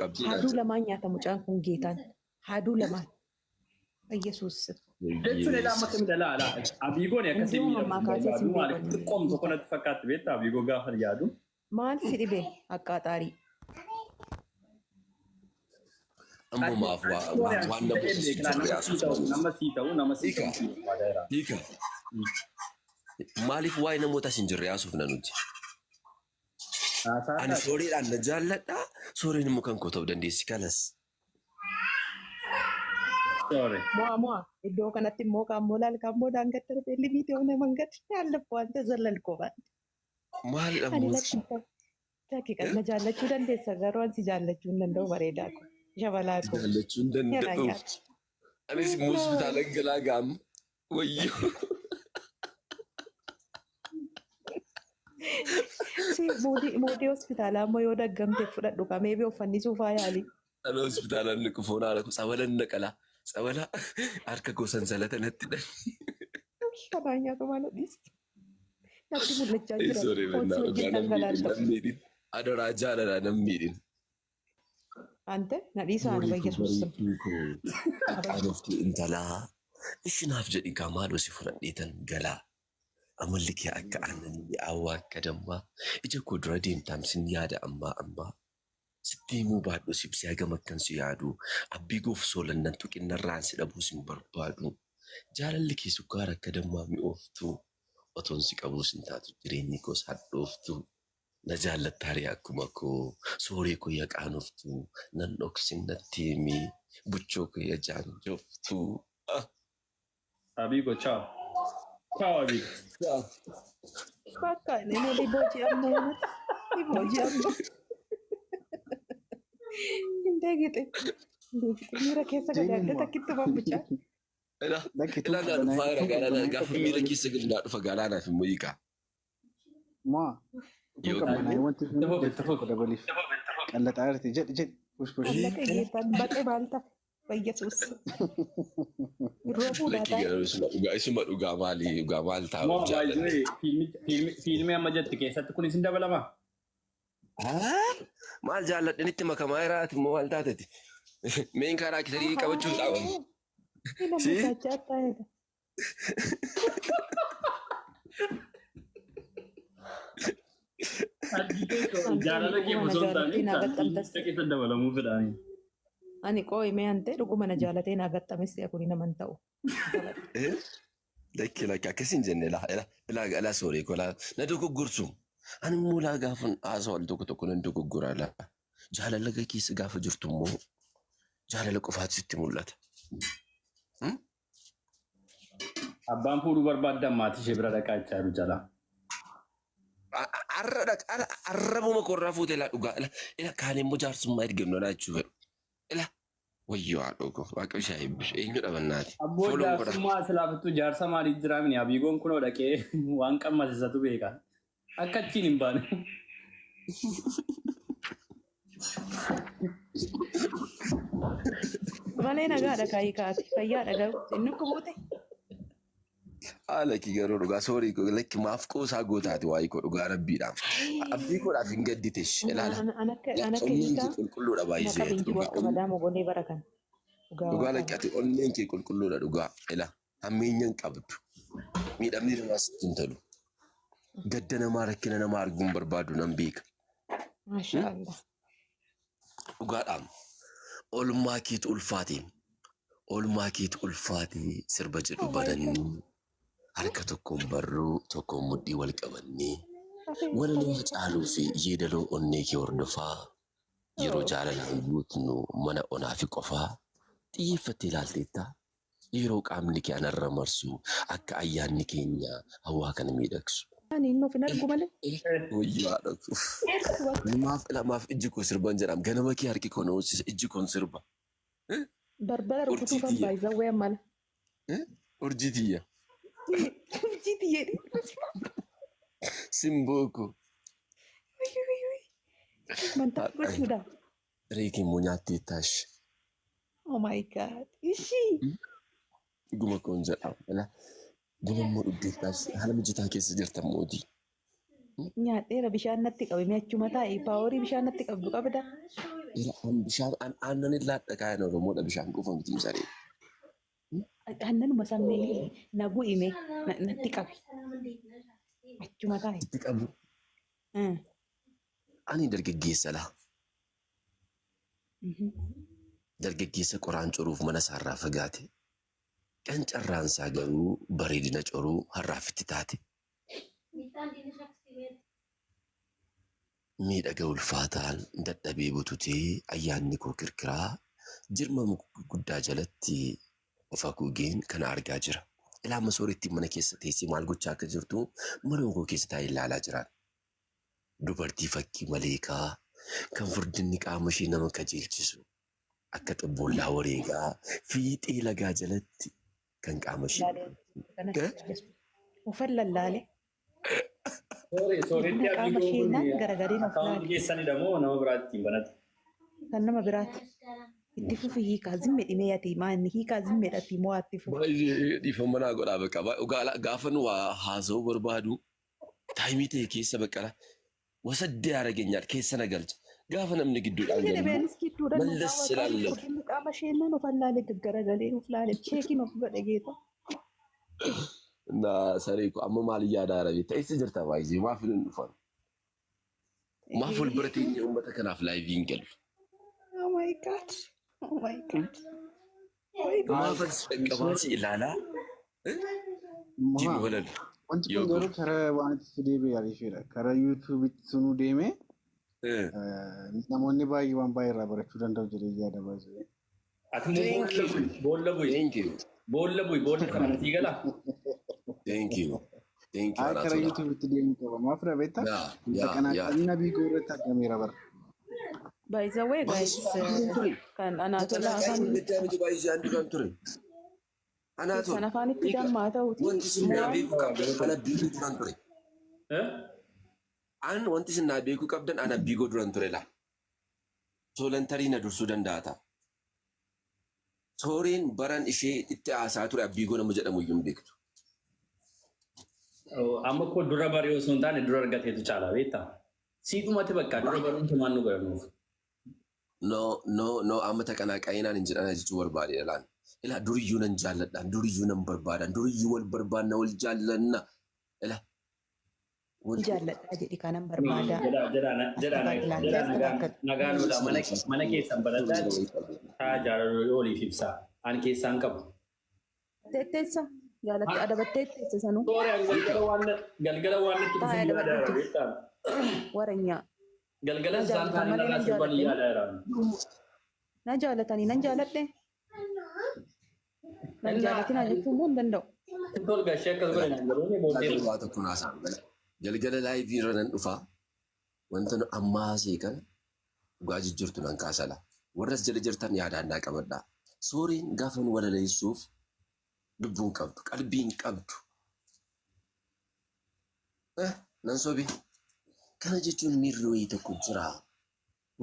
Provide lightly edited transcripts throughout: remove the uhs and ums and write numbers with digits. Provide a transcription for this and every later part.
هادو لما نياتا مجان كون جيتان هادو لما يسوس جتوني لا ما كمل لا أبيقون يا كسيم عندهم ما كاسي يادو مالك سيمبيكون تقوم تكون تفكرت بيت أبيقو غافر يادو مال سيدي أكاتاري أمو ما أفوا وانا nama sita Hika maaliif waa'ee namoota isin jirre haasuuf na nuti. Ani sooriidhaan na jaalladha. Sooriin immoo kan koo ta'uu dandeessi kanas. Sorry. Mua iddoo kanatti immoo kaammoo laal kaammoo daangatta rifeenli miitee ona mangatti haalaffu wanta zallalkoo baate. Maalidha Ani muuzi? lakkii na jaallachuu dandeessa garuu ansi jaallachuu hin danda'u bareedaa kun. Shabalaa kun. Jaallachuu hin danda'u. Anis immoo hospitaala galaa gaama. Wayyoo. Si mootii hospitaalaa ammoo yoo daggamte fudhadhu kamee bee uffannisuuf haa yaali. Ana hospitaalaan ni kufuun haala sabalan naqala. Sabala harka gosan salata natti dha. Shabaa nyaatu maal dhiisti? Natti mul'achaa jira. Sorry bannaa dhugaa nammiidhin. Adoraa jaalala nammiidhin. Ante na dhiisaan Yesuus. Adoftuu intalaa. Ishinaaf jedhi kaa maaloo si fudhadheetan galaa. Amalli kee akka aannan mi'aawaa akka dammaa. Ija koo dura deemtaam sin yaada ammaa. Sitti himuu baadhu sibsii hagam akkan si yaadu. Abbii goof soolannan tuqinnarraan si dhabuu sin barbaadu. Jaalalli kee sukkaara akka dammaa mi'ooftu. Otoon si qabuu sin taatu jireenyi koos hadhooftu. Na jaallattaari akkuma koo soorii koo yaqaanoftu. Nan dhoksin natti himi buchoo koo yajaan joftu. Abigo, ciao. Ciao Abigo. Ciao. Bakka inni liboji ammoo liboji ammoo. Indegite miira keessa gadaadda takkitti bambuchaa. Ilaa dhufa galaanaa gaafa miira keessa dhufa galaanaaf immoo hiikaa. Ma. Yookaan wanti kun dabaliif. Qallaxaa irratti jedhi. Allaqa geettaan baqee baalta fayyasus. Isuma dhugaa maal taa'u jaalladha. Fiilmii amma jette keessatti kun isin dabalama? Maal jaalladhanitti makamaa jiraati immoo maal taateti? Meen karaa kisarii qabachuun dhaabamu. Jaalala kee bosona taa'anii keessa dabalamuu fedhaani. Ani qooyimee hantee dhuguma na jaalatee naa gattames kuni naman ta'u. Lakki akkasiin jenne ilaa sooree kolaa na dogoggorsu. Ani immoo laa gaafa haasawaa al tokko nan dogoggoraa laa. Jaalala keessa gaafa jirtu immoo jaalala qofaatu sitti mul'ata. Abbaan fuudhuu barbaaddan maatii ishee bira dhaqaa jechaa jiru jala. Arrabuma korraa fuutee laa dhugaa kaan immoo jaarsummaa ergamnu jechuudha. Wayyoo haadhoo waaqa ishee eebbisu eenyu dhabannaati. Abboo jaarsummaa silaafattuu jaarsa maaliif jiraamini abiigoon kunoo dhaqee waan qammasisatu beeka. Akka achiin hin baane. Malee nagaadha kaayii kaati fayyaadha garuu inni kubuute. Haala kii garuu dhugaa soorii lakki maaf qoosaa gootaati waayii koo dhugaa rabbiidhaan. Abdii koodhaaf hin gadditesh ilaala. Onneen kee qulqulluudha baay'isee dhugaa. Dhugaa lakkati onneen kee qulqulluudha dhugaa ila hammeenyaan qabdu. Miidhamni namaa sitti hin talu. Gadda namaa rakkina namaa arguun barbaadu nan beeka. Maashaallah. Dhugaadhaan oolmaa keetu ulfaate. Oolmaa keetu ulfaate sirba jedhu bananii. Harka tokkoon barruu tokkoon mudhii wal qabannee wala nama caaluu fi yeedaloo onnee kee hordofaa yeroo jaalalaan guutnu mana onaa fi qofaa xiyyeeffattee ilaalteetta yeroo qaamni kee anarra marsu akka ayyaanni keenya hawaa kana miidhagsu. Ani inni of hin argu malee. Wayyoo haadhatu. Lamaaf ijji koo sirban jedhama ganama kee harki koo na hoosisa ijji koon sirba. Barbara rukutuu kan baay'isaa wayyaa mala. Urjitiyya. Urjitiyya. Simbooko. Mantaa gochuudha. Reekiin moo nyaattee taashi. Oh my God. Ishii. Guma koon jedhama. Guma immoo dhuggee taashi haala mijataa keessa jirtan mootii. Nyaadheera bishaan natti qabe mi'achuma taa'e paaworii bishaan natti qabdu qabda. Bishaan aannan illaa dhaqaa hin Oromoodha bishaan quufa miti saree. Annanuma sammee na bu'ime natti qabe. Achuma taa'e. Itti qabu. Ani dargaggeessa laa. Dargaggeessa qoraan coruuf mana isaarraa fagaate. Qancarraan isaa garuu bareedina coruu har'aafitti taate. Miidhaga ulfaataan dadhabee bututee ayyaanni koo kirkiraa jirma guddaa jalatti of haguugeen kana argaa jira. Ilaa masooretti mana keessa teessee maal gochaa akka jirtu mana koo keessa taa'ee ilaalaa jiraan. Dubartii fakkii maleekaa kan furdinni qaama ishee nama kajeelchisu akka xibbollaa wareegaa fiixee lagaa jalatti kan qaama ishee. Ufan lallaale. Sooretti Qaama isheenaan garagariin of Akaawunti laale. keessanii dammoo nama biraatti banate. Kan nama biraati. Itti fufi hiikaa zimme dhimee ati maanni hiikaa zimme dhati moo atti fufi. Baay'ee dhiifama naa godhaa bakka gaafa nu waa haasa'uu barbaadu taayimii ta'e keessa baqqala wasaddee haara geenyaadha keessa na galcha gaafa namni gidduudhaan Jedhe galu beenis gidduudhaan mallas ilaallatu. qaama isheenaan of laale gaggaraagalee of laale sheekiin of godhe geeta. Na saree ko amma maal yaadaa rabe ta'eessa jirta baay'ee maaf hin dhufan maaf ol bira teenya uummata kanaaf laayivii hin galu. Oh my God. Oh my God. Oh my God. Maaf as qaqqabaasi ilaalaa jiru walalu. Wanti kun garuu karaa waan itti deebi'ee ariifedha. Karaa yuutuubitti sunuu deemee namoonni baay'ee waan baay'ee irraa barachuu danda'u jedhee yaada baay'ee. Ati boolla bu'i. Thank you. Boolla bu'i. Boolla kana natii galaa. Thank you. Thank you. Karaa yuutuubitti deemuu qaba. Maaf rabeetta? Kanaan nabii goorratti argameera bara. By the way, guys, kan Anaatola sana afaanitti dammaa ta'uuti. Wanti sin naa beekuu qabdan ana biigoo duran ture. Wanti sin naa beekuu qabdan ana biigoo duran ture laa. Soolantarii na dursuu danda'a ta'a. Sooreen baran ishee itti haasaa ture abbiigoo nama jedhamu iyyuu hin beektu. Amma koo dura barii osoo hin taane dura argateetu caalaa beektaa. Siidhumatti bakka dura baruun maal nu godhanuuf. No amma taqanaa qaayinaan hin jedhana jechuu barbaade laan. Ilaa duriyyuu nan jaalladhaan duriyyuu nan barbaadan duriyyuu wal barbaadna wal jaallanna. Ilaa. Jaalladhaa jedhi kanan barbaada. Nagaanudha mana keessan baradhaa haa jaalaloo oliif ibsaa. Ani keessaan qabu. Teetteessa jaalatte adabattee teesse sanuu. Galgala waan itti dhufuu yaada beektaa. Waranyaa. Galgala isaan taa'anii nama sirbanii yaada jiraan. Na jaalatanii nan jaaladhe. Nan jaalatinaa jechuun immoo hin danda'u. Tolga ishee akkas godhan jedhanii booddee. Waa tokko naasaa galgala laayivii irra nan dhufaa. Wanta nu ammaa haasee kan dhugaa jijjiirtu nan kaasala. Warras jala jirtan yaadaan naa qabadhaa. Sooriin gaafa nu walaleessuuf lubbuun qabdu qalbiin qabdu. Nan sobi. Kana jechuun miirri wayii tokko jira.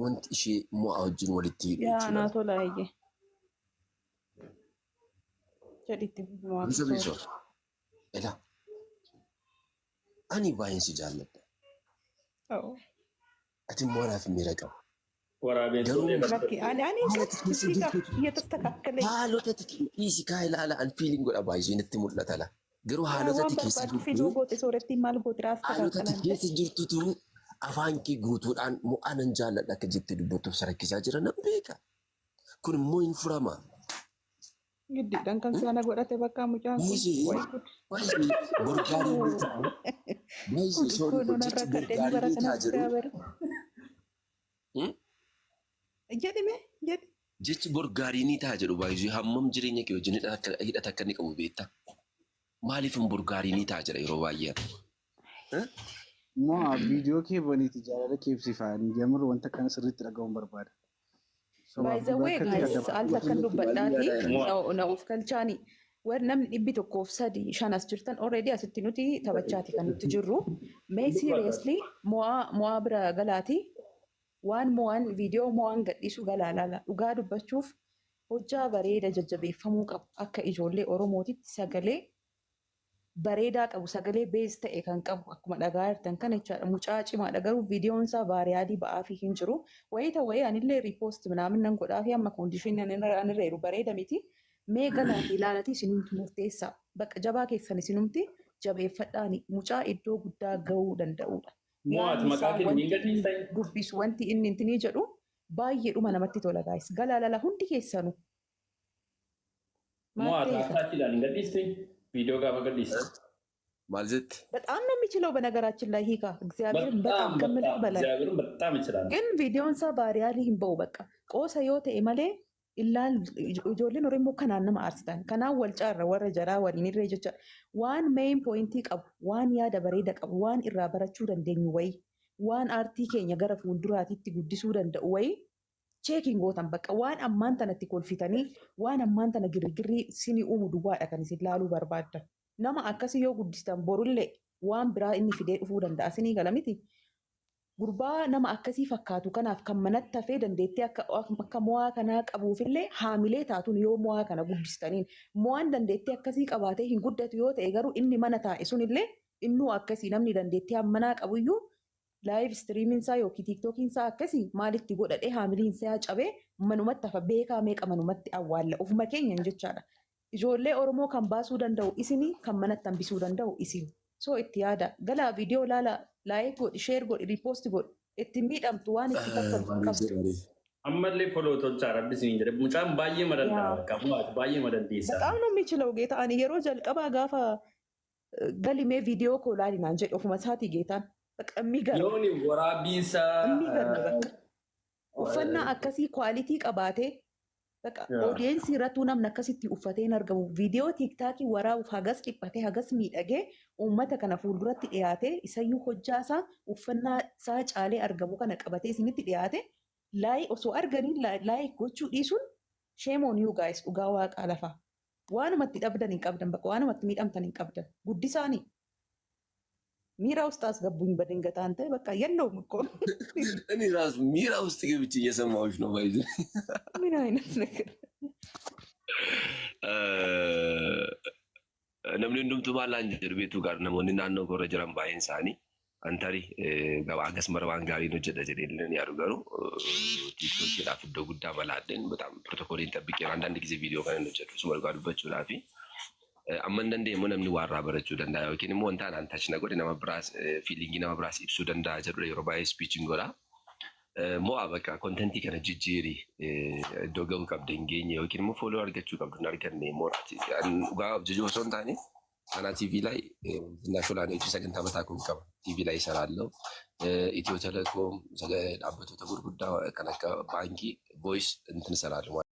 Wanti ishee mo'aa wajjin walitti hidhu. Yaa Anaatola eeyyee. Jedhitti Bisa bisa. Ela. Ani baay'een si jaalladha. Ati immoo anaaf miira qaba. Haalota xixiqqii kaa ilaala an fiiliin godha baay'ee natti mul'ata la. Garuu haalota keessa jirtutu afaan kee guutuudhaan mo'aa nan jaalladha akka jettee dubbattuuf sarakkisaa jira nan beeka. Kun immoo hin furama. Giddiidhaan kan sana godhate bakka mucaan kun. Jechi borgaarii ni ta'a jedhu baay'ee hammam jireenya kee wajjin hidhata akka inni qabu beekta. Maaliif hin borgaarii ni ta'a jedha yeroo baay'ee. Moo viidiyoo kee baniiti jaalala keebsifaanii jamur wanta kana sirriitti dhaga'uun barbaada. By the way, guys, al takkan dubbadhaati na of galchaani. Warri namni 103 as jirtan already asitti nuti taphachaati kan nuti jirru. May seriously mo'aa bira galaati. Waan mo'aan viidiyoo mo'aan gadhiisu galaalaala. Dhugaa dubbachuuf hojjaa bareeda jajjabeeffamuu qabu akka ijoollee Oromootitti sagalee bareedaa qabu sagalee bees ta'e kan qabu akkuma dhagaa jirtan kana jechaadha. Mucaa cimaadha garuu viidiyoon isaa vaariyaadii ba'aafii hin jiru. Wayita wayii anillee riipoost minaamin nan godhaa fi amma koondishinii anirra jiru bareeda miti. Mee galaatii ilaalatii isinumti murteessaa. Bakka jabaa keessan isinumti jabeeffadhaani mucaa iddoo guddaa gahuu danda'udha. Mo'aat maqaa keenya gadhiistay. Dubbisu wanti inni intinii jedhu baay'eedhuma namatti tola gaayis. Galaalala hundi keessanu. Mo'aat maqaa keenya gadhiistay. ቪዲዮ ጋር መገድሊስ ማለት በጣም ነው የሚችለው በነገራችን ላይ ሂካ እግዚአብሔርን በጣም ከምለው በላይ እግዚአብሔርን በጣም ይችላል ግን ቪዲዮን ሳ ባሪያሊ ሂምበው በቃ ቆሰ ዮተ ኢማሌ ኢላል ጆሊን ኦሮሞ ከናነማ አርስታን ከና ወልጫረ ወረ ጀራ ወሊን ረጀቻ ዋን ሜን ፖይንቲ ቀብ ዋን ያደ በሬደ ቀብ ዋን ኢራ በረቹ ደንደኙ ወይ ዋን አርቲ ኬኛ ገረ ፉልዱራቲቲ ጉዲሱ ደንደኡ ወይ ቼኪንግ ጎተን በቃ ዋን አማንተነቲ ኮልፊተኒ ዋን አማንተነ ግርግሪ ሲኒ ኡሙ ዱዋዳ ከን ሲላሉ በርባዳ ነማ አከሲ ዮ ጉዲስተን ቦሩሌ ዋን ብራ ኢኒ ፊዴ ዱፉ ደንዳ ሲኒ ገለሚቲ ጉርባ ነማ አከሲ ፈካቱ ከናፍ ከመነተፌ ደንዴቴ አከ ሞዋ ከና ቀቡፍሌ ሃሚሌ ታቱን ዮ ሞዋ ከና ጉዲስተኒን ሞዋን ደንዴቴ አከሲ ቀባቴ ሂን ጉደቱ ዮ ተኤገሩ ኢኒ መነታ ኢሱንሌ ኢኑ አከሲ ነምኒ ደንዴቴ አመና ቀቡዩ ላይቭ ስትሪሚንግ ሳ ዮኪ ቲክቶኪን ሳ አከሲ ማሊቲ ጎደዴ ሃሚሊን ሳ ያጨቤ መኑመት ተፈ ቤካ ሜቀ መኑመት አዋለ ኡፍመ ኬኛ እንጀቻዳ ኢጆሌ ኦሮሞ kan baasuu danda'u isini kan manatti hambisuu danda'u isini so itti yaada gala viidiyoo laala laayik godhi sheer godhi riipoost godhi itti miidhamtu waan itti kaffalu qabdu ammallee foloo tolchaa rabbi siin jedhe mucaan baay'ee madandaa qabu baay'ee madandeessa በጣም ነው የሚችለው ጌታ እኔ የሮ ጀልቀባ ጋፋ ገሊሜ ቪዲዮ ኮላሊናን ጀድ ኦፍመ ሳቲ ጌታን በቃ የሚገርም ዮኒ ወራቢሳ የሚገርም በቃ ኡፈና አከሲ ኳሊቲ ቀባቴ በቃ ኦዲየንስ ይረቱ namni akkasitti uffateen argamu viidiyoo tiiktaakii waraabuuf hagas dhiphate hagas miidhagee uummata kana fuulduratti dhiyaate isayyuu hojjaasaa uffannaa isaa caalee argamu kana qabatee isinitti dhiyaate laayii osoo arganii laayii gochuu dhiisuun shame on you guys dhugaa waaqaa lafaa waanumatti dhabdan hin qabdan bakka waanumatti miidhamtan hin qabdan guddisaanii ሚራ ውስጥ አስገቡኝ በድንገት አንተ በቃ የለውም እኮ እኔ ራሱ ሚራ ውስጥ ገብቼ እየሰማሁሽ ነው ባይዘ ምን አይነት ነገር namni hundumtuu maalaan jedhu beektu gaar namoonni naannoo korra jiran baay'een isaanii antarii gabaa akkas marabaan gaariin hojjedha jedhee ni yaadu garuu tiiktookidhaaf iddoo guddaa balaadheen በጣም ፕሮቶኮሊin ጠብቄ አንዳንድ ጊዜ ቪዲዮ kan hojjedhu እሱ መልኳ dubbachuudhaa fi amma dandeemu namni waarraa barachuu danda'a yookiin immoo wantaan antaach na godhe nama biraas fiilingii nama biraas ibsuu danda'a jedhudha yeroo baay'ee spiichiin godha. Mo'a bakka kontentii kana jijjiiri iddoo ga'uu qabda hin geenye yookiin immoo fooloo argachuu qabdu hin arganne mooraati. Dhugaa jajuu osoo hin taane kanaa TV ላይ ናሽናል ኤጅ sagantaa mataa kun qaba. TV ላይ እሰራለሁ. ኢትዮ ቴሌኮም dhaabbattoota gurguddaa kan akka baankii voice እንትን እሰራለሁ.